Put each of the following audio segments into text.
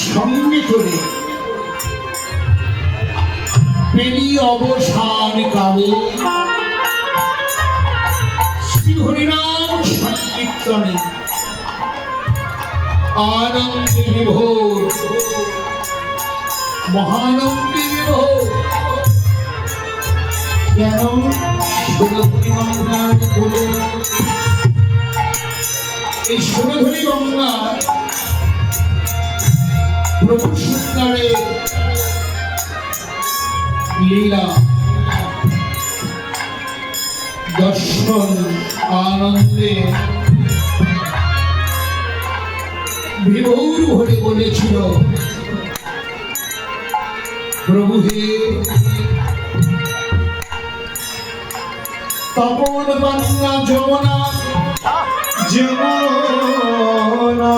সঙ্গে করে পেরিয়ে অবসান কালে শ্রী হরিনাম সংকীর্তনে আনন্দে বিভোর মহানন্দে বিভোর। কেন সুরধুরী গঙ্গার বলে এই সুরধুরী গঙ্গা প্রভু সীতার লীলা দর্শন আনন্দে বিভোর ভরে বলেছিল, প্রভু হে তপন কন্যা যমুনা যমুনা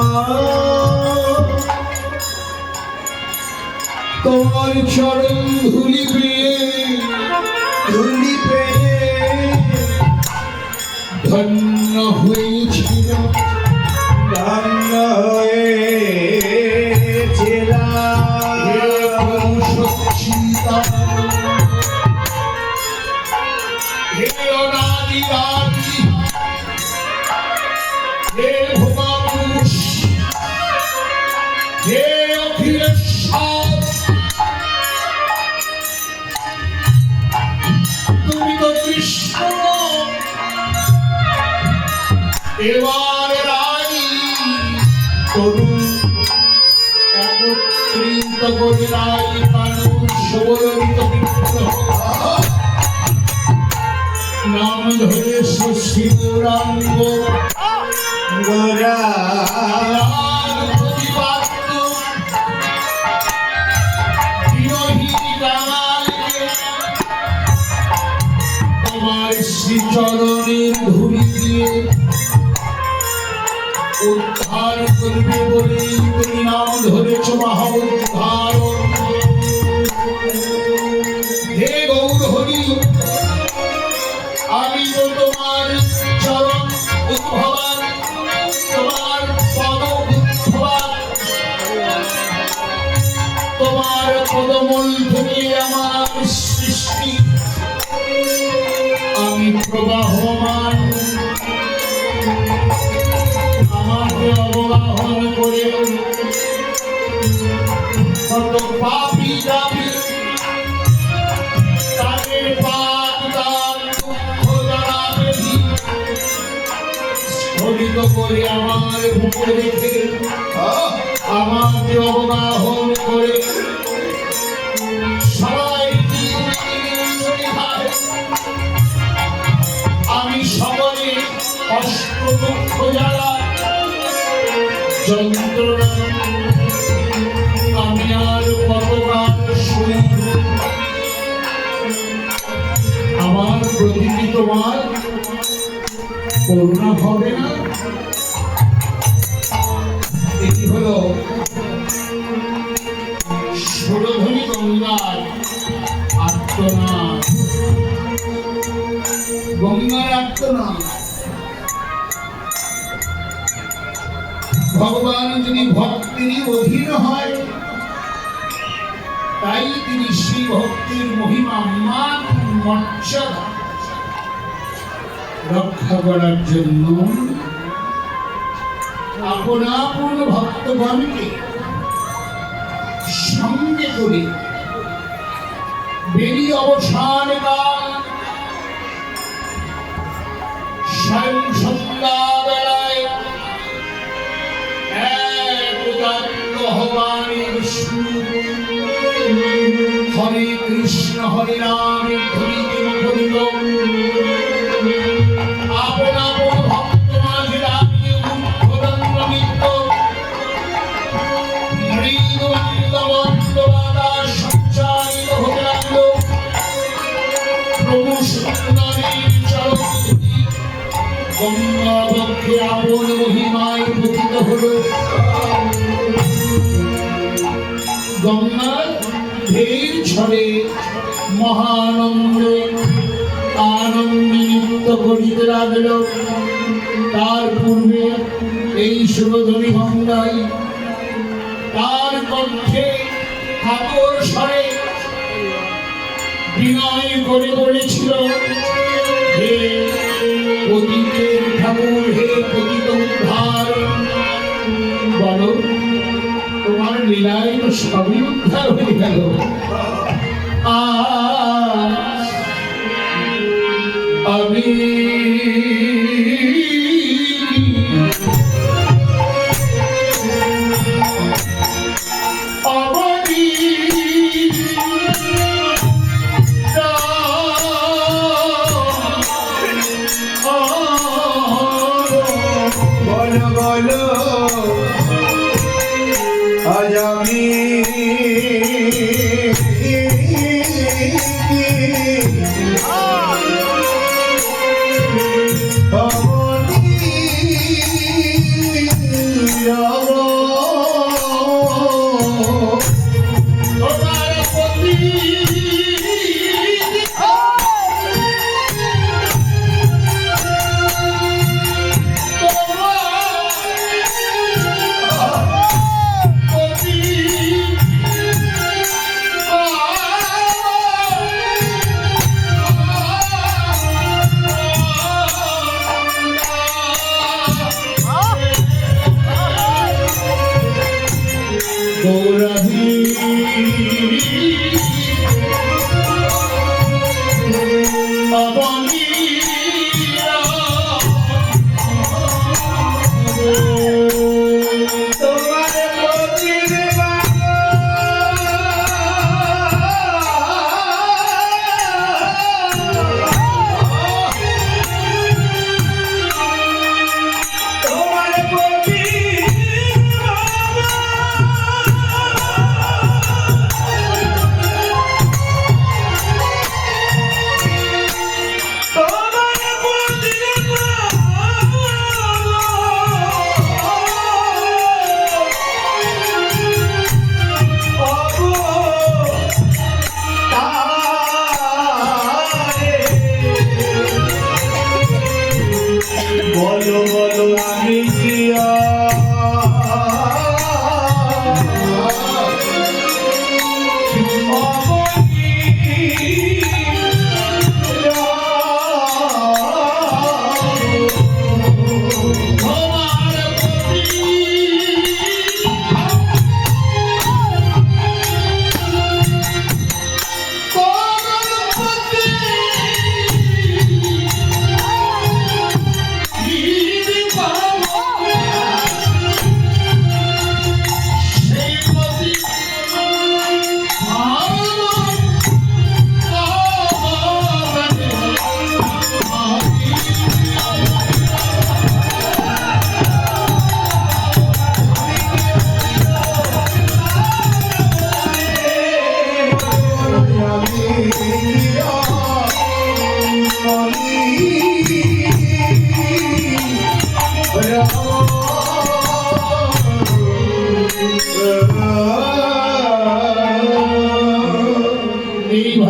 তোমার চরণ ধুলি পেয়ে ধন্য হয়েছিল, ধন্য হয়েছিল সচ্চিতা হে অনাদি আদি হে ভগবান হে অখিলেশ্বর, তুমি তো কৃষ্ণ এবার রাই করুন একত্রিত করে রাই কানুন সবলিত বিগ্রহ নাম ধরে শশী গৌরাঙ্গ গোরা প্রতিপাদ্য বিরোহী কালকে তোমার শ্রীচরণের ধুলি দিয়ে উদ্ধার করবে বলে তুমি নাম ধরেছ মহা উদ্ধারণ। হে গৌর হরি, আমি তো তোমার চরণ উদ্ভবান, তোমার পদ উদ্ভবান, তোমার পদমূল থেকে আমার সৃষ্টি, আমি প্রবাহমান, আমাকে অবগাহন করে কত পাপী দাবি তাদের পাপ দান দুঃখ জ্বালা ব্যাধি স্ফলিত করে আমার উপরে রেখে আমাকে অবগাহন করে সবাই আমি সকলে কষ্ট দুঃখ জ্বালা যন্ত্রণা আমি আর কতবার শুনি, আমার প্রতি কি তোমার করুণা হবে না? এটি হলো সুরধনী গঙ্গার আর্তনাদ, গঙ্গার আর্তনাদ। ভগবান যদি ভক্তির অধীন হয়, তাই তিনি শ্রী ভক্তির মহিমা মান মর্যাদা রক্ষা করার জন্য আপন আপন ভক্তগণকে সঙ্গে করে বেরিয়ে অবসান কাল স্বয়ং সন্ধ্যা বেলায় হরে কৃষ্ণ হরে রাম ধরিতে মুখরিত আপন আপন ভক্ত মাঝে রাখিয়ে উদ্ধরণ নৃত্য মৃদুমন্দবাদা সঞ্চারিত হতে লাগল। প্রভু সুন্দরীর চরণ গঙ্গা বক্ষে আপন মহিমায় পতিত হল। গঙ্গার ঢের ছড়ে মহানন্দে আনন্দে নৃত্য করিতে লাগল। তার পূর্বে এই সুরধনী গঙ্গায় তার কণ্ঠে ঠাকুর স্বরে বিনয় করে বলেছিল, হে পতিতের ঠাকুর, হে পতিত উদ্ধার, বলো তোমার লীলায় তো সবই উদ্ধার হয়ে গেল। আমি বলো বলো আজ আমি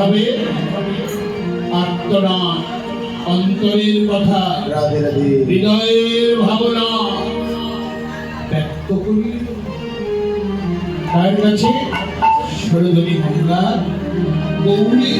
ভাবে আত্মনাথ অন্তরের কথা রাধে রাধে হৃদয়ের ভাবনা ব্যক্ত করি তার কাছে সরোদনী গঙ্গা গৌরী